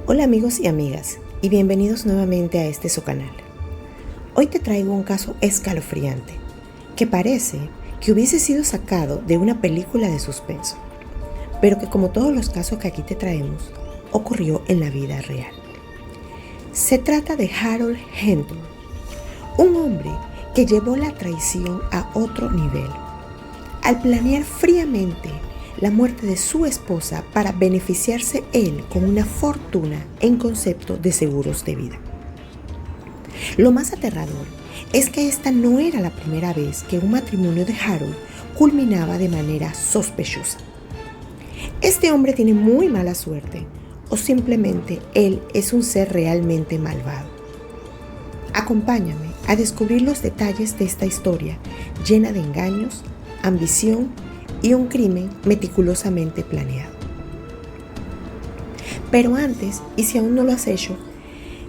Hola amigos y amigas, y bienvenidos nuevamente a este su canal. Hoy te traigo un caso escalofriante, que parece que hubiese sido sacado de una película de suspenso, pero que como todos los casos que aquí te traemos, ocurrió en la vida real. Se trata de Harold Henton, un hombre que llevó la traición a otro nivel, al planear fríamente la muerte de su esposa para beneficiarse él con una fortuna en concepto de seguros de vida. Lo más aterrador es que esta no era la primera vez que un matrimonio de Harold culminaba de manera sospechosa. Este hombre tiene muy mala suerte, o simplemente él es un ser realmente malvado. Acompáñame a descubrir los detalles de esta historia llena de engaños, ambición y un crimen meticulosamente planeado. Pero antes, y si aún no lo has hecho,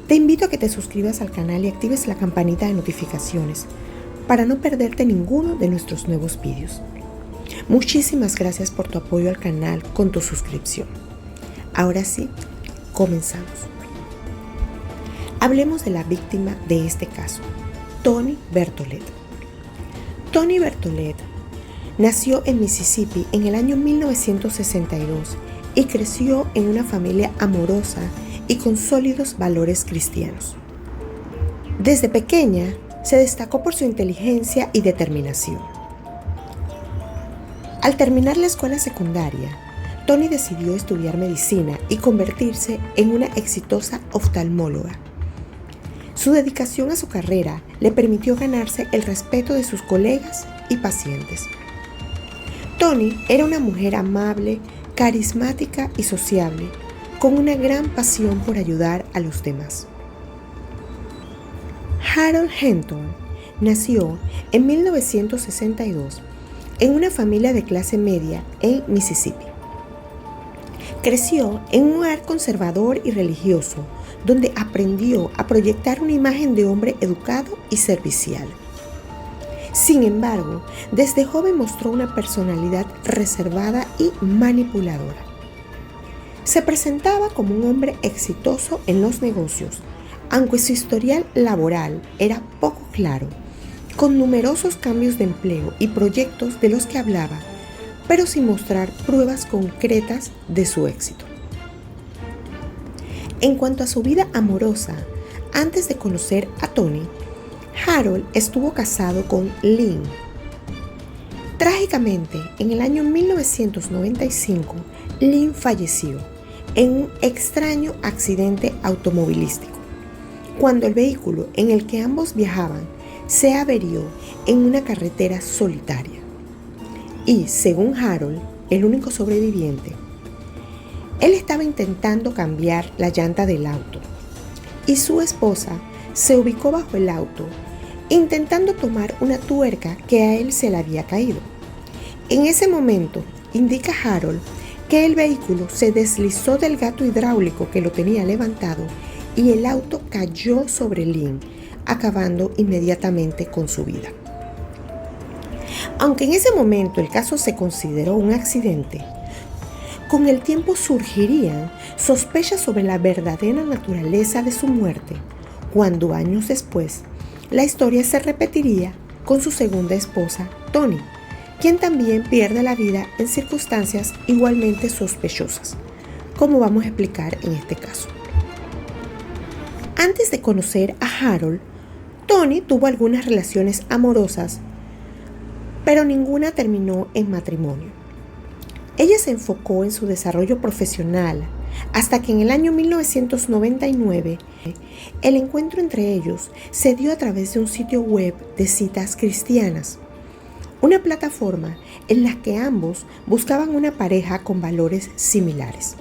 te invito a que te suscribas al canal y actives la campanita de notificaciones para no perderte ninguno de nuestros nuevos vídeos. Muchísimas gracias por tu apoyo al canal con tu suscripción. Ahora sí, comenzamos. Hablemos de la víctima de este caso, Tony Bertolet. Tony Bertolet nació en Mississippi en el año 1962 y creció en una familia amorosa y con sólidos valores cristianos. Desde pequeña se destacó por su inteligencia y determinación. Al terminar la escuela secundaria, Tony decidió estudiar medicina y convertirse en una exitosa oftalmóloga. Su dedicación a su carrera le permitió ganarse el respeto de sus colegas y pacientes. Tony era una mujer amable, carismática y sociable, con una gran pasión por ayudar a los demás. Harold Henton nació en 1962 en una familia de clase media en Mississippi. Creció en un hogar conservador y religioso, donde aprendió a proyectar una imagen de hombre educado y servicial. Sin embargo, desde joven mostró una personalidad reservada y manipuladora. Se presentaba como un hombre exitoso en los negocios, aunque su historial laboral era poco claro, con numerosos cambios de empleo y proyectos de los que hablaba, pero sin mostrar pruebas concretas de su éxito. En cuanto a su vida amorosa, antes de conocer a Tony, Harold estuvo casado con Lynn. Trágicamente, en el año 1995, Lynn falleció en un extraño accidente automovilístico, cuando el vehículo en el que ambos viajaban se averió en una carretera solitaria. Y, según Harold, el único sobreviviente, él estaba intentando cambiar la llanta del auto y su esposa se ubicó bajo el auto, intentando tomar una tuerca que a él se le había caído. En ese momento, indica Harold que el vehículo se deslizó del gato hidráulico que lo tenía levantado y el auto cayó sobre Lynn, acabando inmediatamente con su vida. Aunque en ese momento el caso se consideró un accidente, con el tiempo surgirían sospechas sobre la verdadera naturaleza de su muerte, cuando años después, la historia se repetiría con su segunda esposa, Tony, quien también pierde la vida en circunstancias igualmente sospechosas, como vamos a explicar en este caso. Antes de conocer a Harold, Tony tuvo algunas relaciones amorosas, pero ninguna terminó en matrimonio. Ella se enfocó en su desarrollo profesional, hasta que en el año 1999, el encuentro entre ellos se dio a través de un sitio web de citas cristianas, una plataforma en la que ambos buscaban una pareja con valores similares.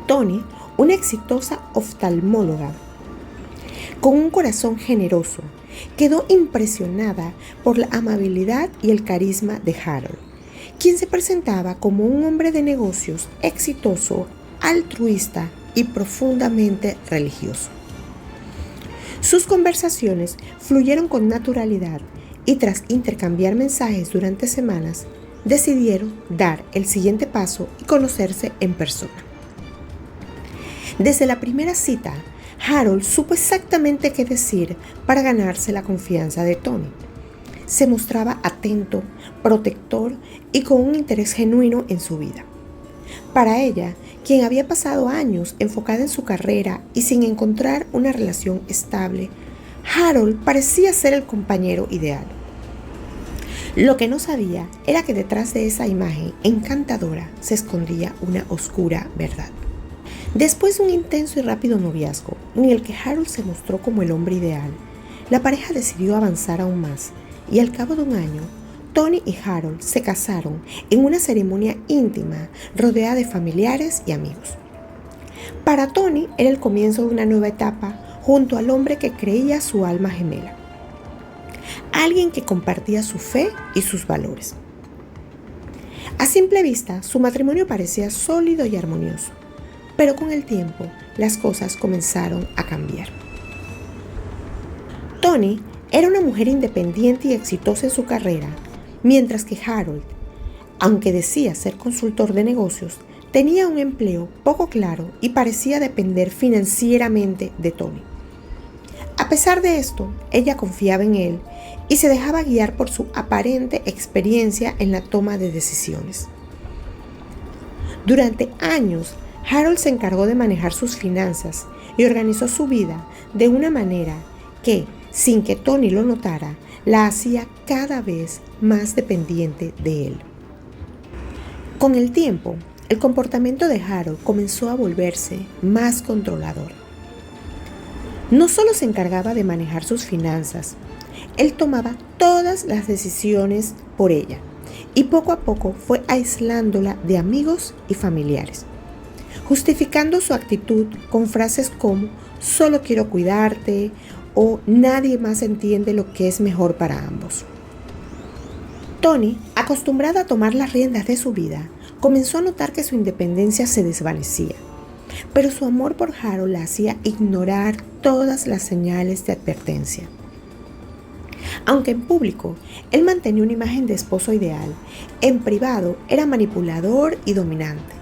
Tony, una exitosa oftalmóloga, con un corazón generoso, quedó impresionada por la amabilidad y el carisma de Harold, quien se presentaba como un hombre de negocios exitoso, altruista y profundamente religioso. Sus conversaciones fluyeron con naturalidad y tras intercambiar mensajes durante semanas, decidieron dar el siguiente paso y conocerse en persona. Desde la primera cita, Harold supo exactamente qué decir para ganarse la confianza de Toni. Se mostraba atento, protector y con un interés genuino en su vida. Para ella, quien había pasado años enfocada en su carrera y sin encontrar una relación estable, Harold parecía ser el compañero ideal. Lo que no sabía era que detrás de esa imagen encantadora se escondía una oscura verdad. Después de un intenso y rápido noviazgo, en el que Harold se mostró como el hombre ideal, la pareja decidió avanzar aún más, y al cabo de un año, Toni y Harold se casaron en una ceremonia íntima rodeada de familiares y amigos. Para Toni era el comienzo de una nueva etapa junto al hombre que creía su alma gemela, alguien que compartía su fe y sus valores. A simple vista, su matrimonio parecía sólido y armonioso, pero con el tiempo las cosas comenzaron a cambiar. Toni era una mujer independiente y exitosa en su carrera, mientras que Harold, aunque decía ser consultor de negocios, tenía un empleo poco claro y parecía depender financieramente de Toni. A pesar de esto, ella confiaba en él y se dejaba guiar por su aparente experiencia en la toma de decisiones. Durante años, Harold se encargó de manejar sus finanzas y organizó su vida de una manera que, sin que Toni lo notara, la hacía cada vez más dependiente de él. Con el tiempo, el comportamiento de Harold comenzó a volverse más controlador. No solo se encargaba de manejar sus finanzas, él tomaba todas las decisiones por ella y poco a poco fue aislándola de amigos y familiares, justificando su actitud con frases como «solo quiero cuidarte» o «nadie más entiende lo que es mejor para ambos». Toni, acostumbrada a tomar las riendas de su vida, comenzó a notar que su independencia se desvanecía, pero su amor por Harold la hacía ignorar todas las señales de advertencia. Aunque en público él mantenía una imagen de esposo ideal, en privado era manipulador y dominante.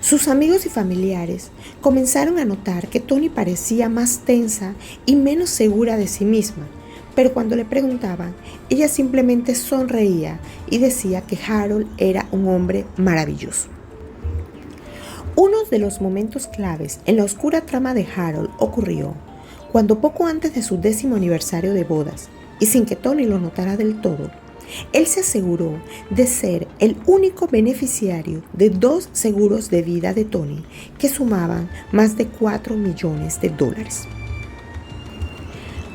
Sus amigos y familiares comenzaron a notar que Toni parecía más tensa y menos segura de sí misma, pero cuando le preguntaban, ella simplemente sonreía y decía que Harold era un hombre maravilloso. Uno de los momentos claves en la oscura trama de Harold ocurrió cuando poco antes de su 10º aniversario de bodas, y sin que Toni lo notara del todo, él se aseguró de ser el único beneficiario de 2 seguros de vida de Toni que sumaban más de $4 millones.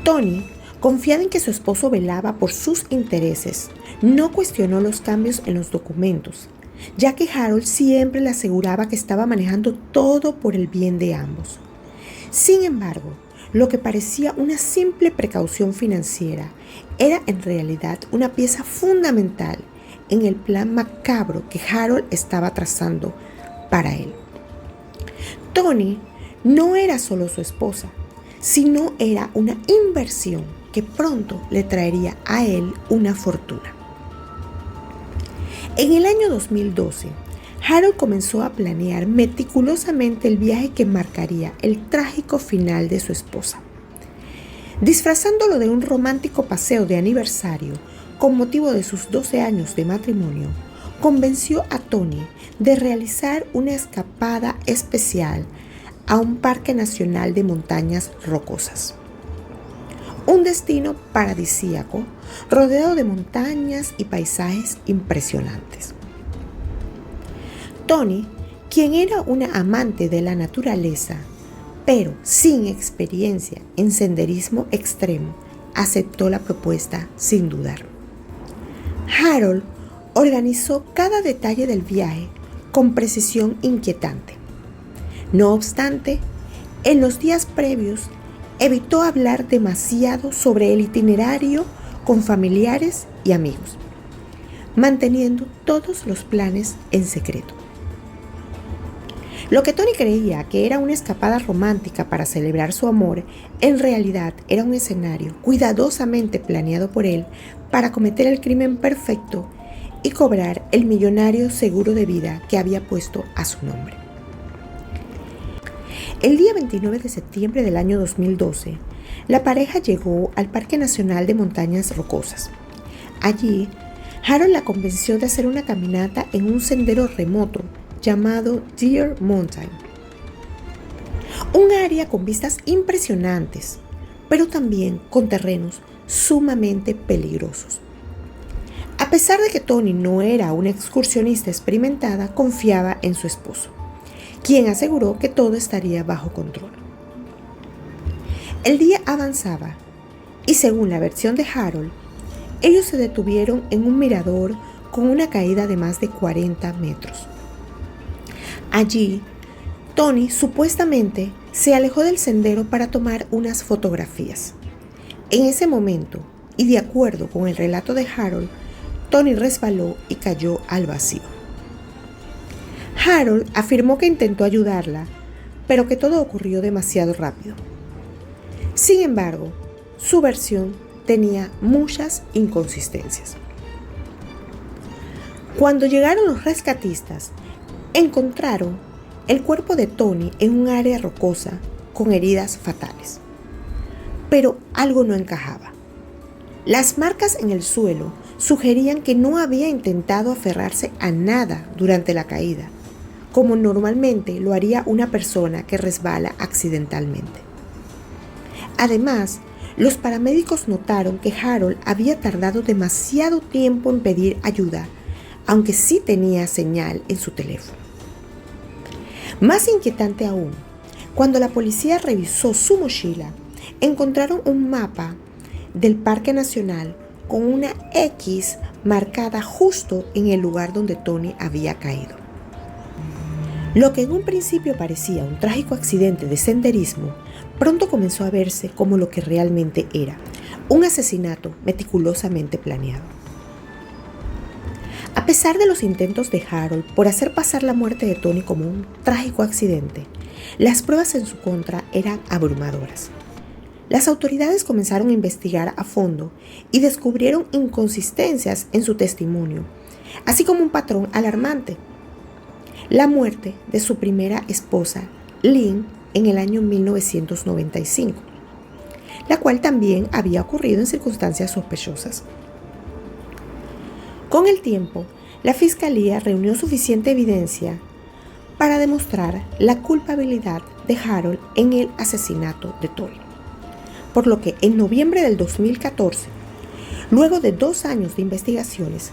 Toni, confiada en que su esposo velaba por sus intereses, no cuestionó los cambios en los documentos, ya que Harold siempre le aseguraba que estaba manejando todo por el bien de ambos. Sin embargo, lo que parecía una simple precaución financiera era en realidad una pieza fundamental en el plan macabro que Harold estaba trazando para él. Toni no era solo su esposa, sino era una inversión que pronto le traería a él una fortuna. En el año 2012, Harold comenzó a planear meticulosamente el viaje que marcaría el trágico final de su esposa. Disfrazándolo de un romántico paseo de aniversario con motivo de sus 12 años de matrimonio, convenció a Toni de realizar una escapada especial a un parque nacional de montañas rocosas. Un destino paradisíaco rodeado de montañas y paisajes impresionantes. Toni, quien era una amante de la naturaleza, pero sin experiencia en senderismo extremo, aceptó la propuesta sin dudar. Harold organizó cada detalle del viaje con precisión inquietante. No obstante, en los días previos evitó hablar demasiado sobre el itinerario con familiares y amigos, manteniendo todos los planes en secreto. Lo que Toni creía que era una escapada romántica para celebrar su amor, en realidad era un escenario cuidadosamente planeado por él para cometer el crimen perfecto y cobrar el millonario seguro de vida que había puesto a su nombre. El día 29 de septiembre del año 2012, la pareja llegó al Parque Nacional de Montañas Rocosas. Allí, Harold la convenció de hacer una caminata en un sendero remoto llamado Deer Mountain. Un área con vistas impresionantes, pero también con terrenos sumamente peligrosos. A pesar de que Tony no era una excursionista experimentada, confiaba en su esposo, quien aseguró que todo estaría bajo control. El día avanzaba y, según la versión de Harold, ellos se detuvieron en un mirador con una caída de más de 40 metros. Allí, Tony supuestamente se alejó del sendero para tomar unas fotografías. En ese momento, y de acuerdo con el relato de Harold, Tony resbaló y cayó al vacío. Harold afirmó que intentó ayudarla, pero que todo ocurrió demasiado rápido. Sin embargo, su versión tenía muchas inconsistencias. Cuando llegaron los rescatistas, encontraron el cuerpo de Tony en un área rocosa con heridas fatales. Pero algo no encajaba. Las marcas en el suelo sugerían que no había intentado aferrarse a nada durante la caída, como normalmente lo haría una persona que resbala accidentalmente. Además, los paramédicos notaron que Harold había tardado demasiado tiempo en pedir ayuda, aunque sí tenía señal en su teléfono. Más inquietante aún, cuando la policía revisó su mochila, encontraron un mapa del Parque Nacional con una X marcada justo en el lugar donde Tony había caído. Lo que en un principio parecía un trágico accidente de senderismo, pronto comenzó a verse como lo que realmente era, un asesinato meticulosamente planeado. A pesar de los intentos de Harold por hacer pasar la muerte de Tony como un trágico accidente, las pruebas en su contra eran abrumadoras. Las autoridades comenzaron a investigar a fondo y descubrieron inconsistencias en su testimonio, así como un patrón alarmante. La muerte de su primera esposa, Lynn, en el año 1995, la cual también había ocurrido en circunstancias sospechosas. Con el tiempo, la fiscalía reunió suficiente evidencia para demostrar la culpabilidad de Harold en el asesinato de Tony. Por lo que en noviembre del 2014, luego de 2 años de investigaciones,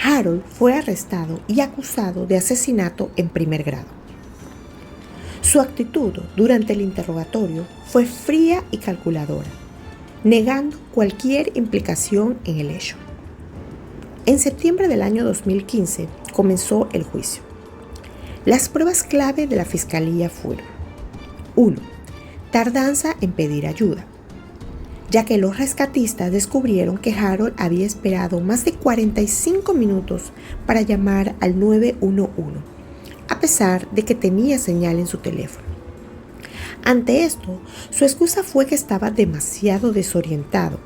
Harold fue arrestado y acusado de asesinato en primer grado. Su actitud durante el interrogatorio fue fría y calculadora, negando cualquier implicación en el hecho. En septiembre del año 2015 comenzó el juicio. Las pruebas clave de la fiscalía fueron: 1. Tardanza en pedir ayuda, ya que los rescatistas descubrieron que Harold había esperado más de 45 minutos para llamar al 911, a pesar de que tenía señal en su teléfono. Ante esto, su excusa fue que estaba demasiado desorientado,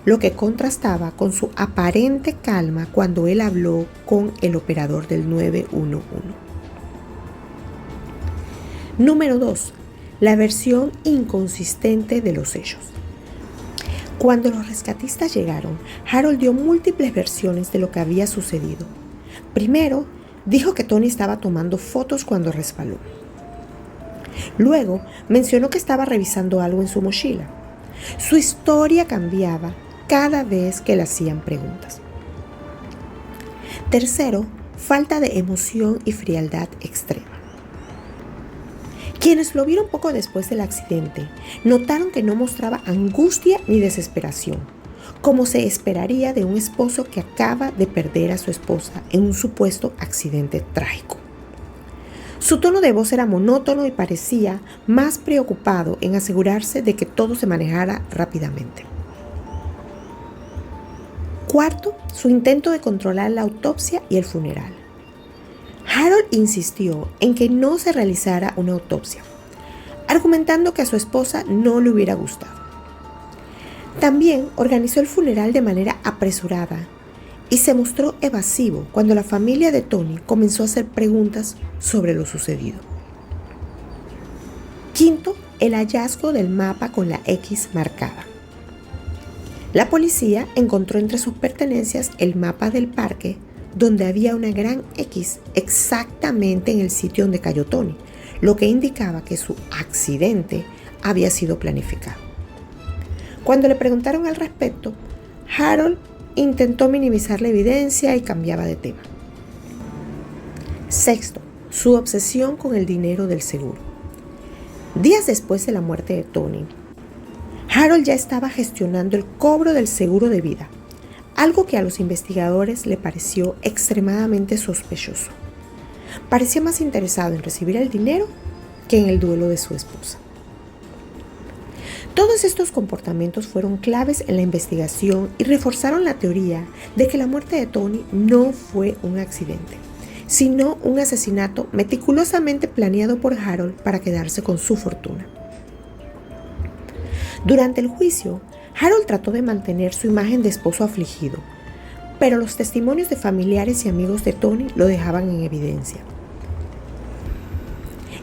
lo que contrastaba con su aparente calma cuando él habló con el operador del 911. Número 2. La versión inconsistente de los hechos. Cuando los rescatistas llegaron, Harold dio múltiples versiones de lo que había sucedido. Primero, dijo que Tony estaba tomando fotos cuando resbaló. Luego, mencionó que estaba revisando algo en su mochila. Su historia cambiaba cada vez que le hacían preguntas. Tercero, falta de emoción y frialdad extrema. Quienes lo vieron poco después del accidente notaron que no mostraba angustia ni desesperación, como se esperaría de un esposo que acaba de perder a su esposa en un supuesto accidente trágico. Su tono de voz era monótono y parecía más preocupado en asegurarse de que todo se manejara rápidamente. Cuarto, su intento de controlar la autopsia y el funeral. Harold insistió en que no se realizara una autopsia, argumentando que a su esposa no le hubiera gustado. También organizó el funeral de manera apresurada y se mostró evasivo cuando la familia de Tony comenzó a hacer preguntas sobre lo sucedido. Quinto, el hallazgo del mapa con la X marcada. La policía encontró entre sus pertenencias el mapa del parque donde había una gran X exactamente en el sitio donde cayó Tony, lo que indicaba que su accidente había sido planificado. Cuando le preguntaron al respecto, Harold intentó minimizar la evidencia y cambiaba de tema. Sexto, su obsesión con el dinero del seguro. Días después de la muerte de Tony, Harold ya estaba gestionando el cobro del seguro de vida, algo que a los investigadores le pareció extremadamente sospechoso. Parecía más interesado en recibir el dinero que en el duelo de su esposa. Todos estos comportamientos fueron claves en la investigación y reforzaron la teoría de que la muerte de Tony no fue un accidente, sino un asesinato meticulosamente planeado por Harold para quedarse con su fortuna. Durante el juicio, Harold trató de mantener su imagen de esposo afligido, pero los testimonios de familiares y amigos de Tony lo dejaban en evidencia.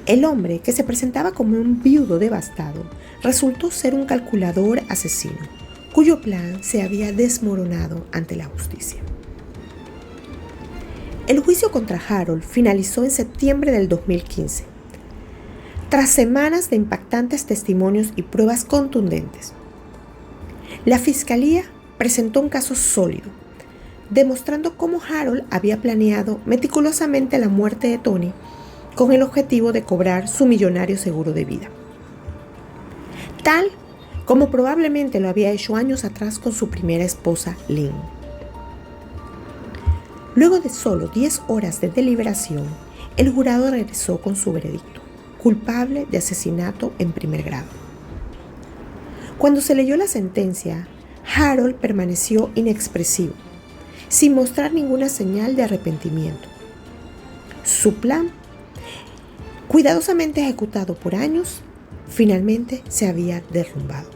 El hombre, que se presentaba como un viudo devastado, resultó ser un calculador asesino, cuyo plan se había desmoronado ante la justicia. El juicio contra Harold finalizó en septiembre del 2015. Tras semanas de impactantes testimonios y pruebas contundentes, la fiscalía presentó un caso sólido, demostrando cómo Harold había planeado meticulosamente la muerte de Tony con el objetivo de cobrar su millonario seguro de vida, tal como probablemente lo había hecho años atrás con su primera esposa, Lynn. Luego de solo 10 horas de deliberación, el jurado regresó con su veredicto: culpable de asesinato en primer grado. Cuando se leyó la sentencia, Harold permaneció inexpresivo, sin mostrar ninguna señal de arrepentimiento. Su plan, cuidadosamente ejecutado por años, finalmente se había derrumbado.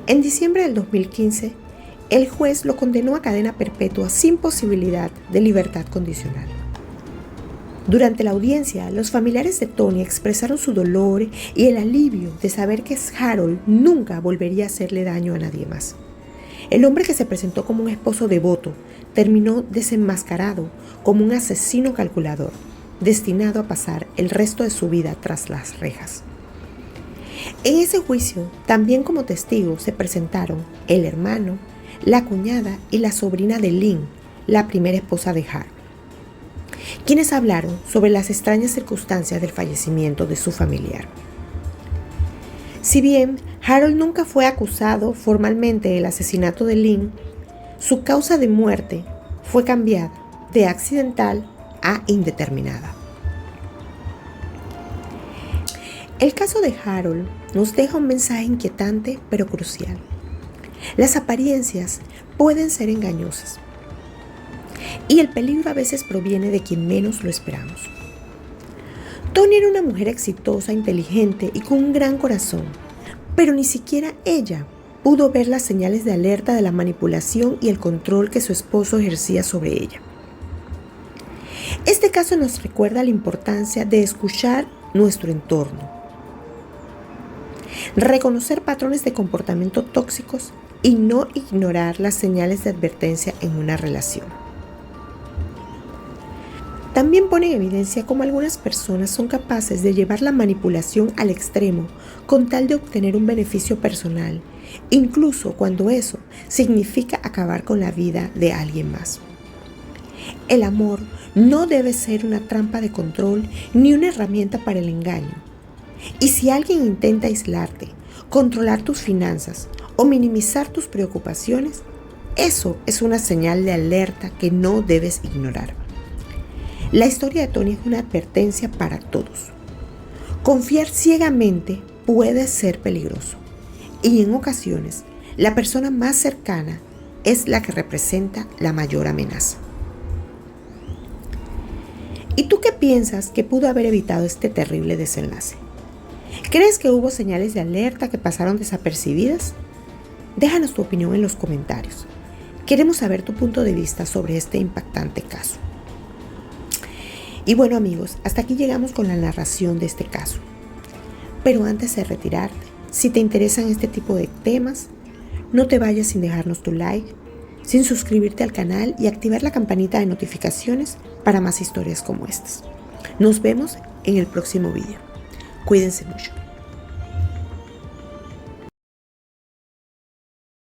En diciembre del 2015, el juez lo condenó a cadena perpetua sin posibilidad de libertad condicional. Durante la audiencia, los familiares de Tony expresaron su dolor y el alivio de saber que Harold nunca volvería a hacerle daño a nadie más. El hombre, que se presentó como un esposo devoto, terminó desenmascarado como un asesino calculador, destinado a pasar el resto de su vida tras las rejas. En ese juicio, también como testigos se presentaron el hermano, la cuñada y la sobrina de Lynn, la primera esposa de Harold, quienes hablaron sobre las extrañas circunstancias del fallecimiento de su familiar. Si bien Harold nunca fue acusado formalmente del asesinato de Lynn, su causa de muerte fue cambiada de accidental a indeterminada. El caso de Harold nos deja un mensaje inquietante pero crucial. Las apariencias pueden ser engañosas y el peligro a veces proviene de quien menos lo esperamos. Tony era una mujer exitosa, inteligente y con un gran corazón, pero ni siquiera ella pudo ver las señales de alerta de la manipulación y el control que su esposo ejercía sobre ella. Este caso nos recuerda la importancia de escuchar nuestro entorno, reconocer patrones de comportamiento tóxicos y no ignorar las señales de advertencia en una relación. También pone en evidencia cómo algunas personas son capaces de llevar la manipulación al extremo con tal de obtener un beneficio personal, incluso cuando eso significa acabar con la vida de alguien más. El amor no debe ser una trampa de control ni una herramienta para el engaño. Y si alguien intenta aislarte, controlar tus finanzas o minimizar tus preocupaciones, eso es una señal de alerta que no debes ignorar. La historia de Tony es una advertencia para todos. Confiar ciegamente puede ser peligroso y en ocasiones la persona más cercana es la que representa la mayor amenaza. ¿Y tú qué piensas que pudo haber evitado este terrible desenlace? ¿Crees que hubo señales de alerta que pasaron desapercibidas? Déjanos tu opinión en los comentarios. Queremos saber tu punto de vista sobre este impactante caso. Y bueno, amigos, hasta aquí llegamos con la narración de este caso. Pero antes de retirarte, si te interesan este tipo de temas, no te vayas sin dejarnos tu like, sin suscribirte al canal y activar la campanita de notificaciones para más historias como estas. Nos vemos en el próximo video. Cuídense mucho.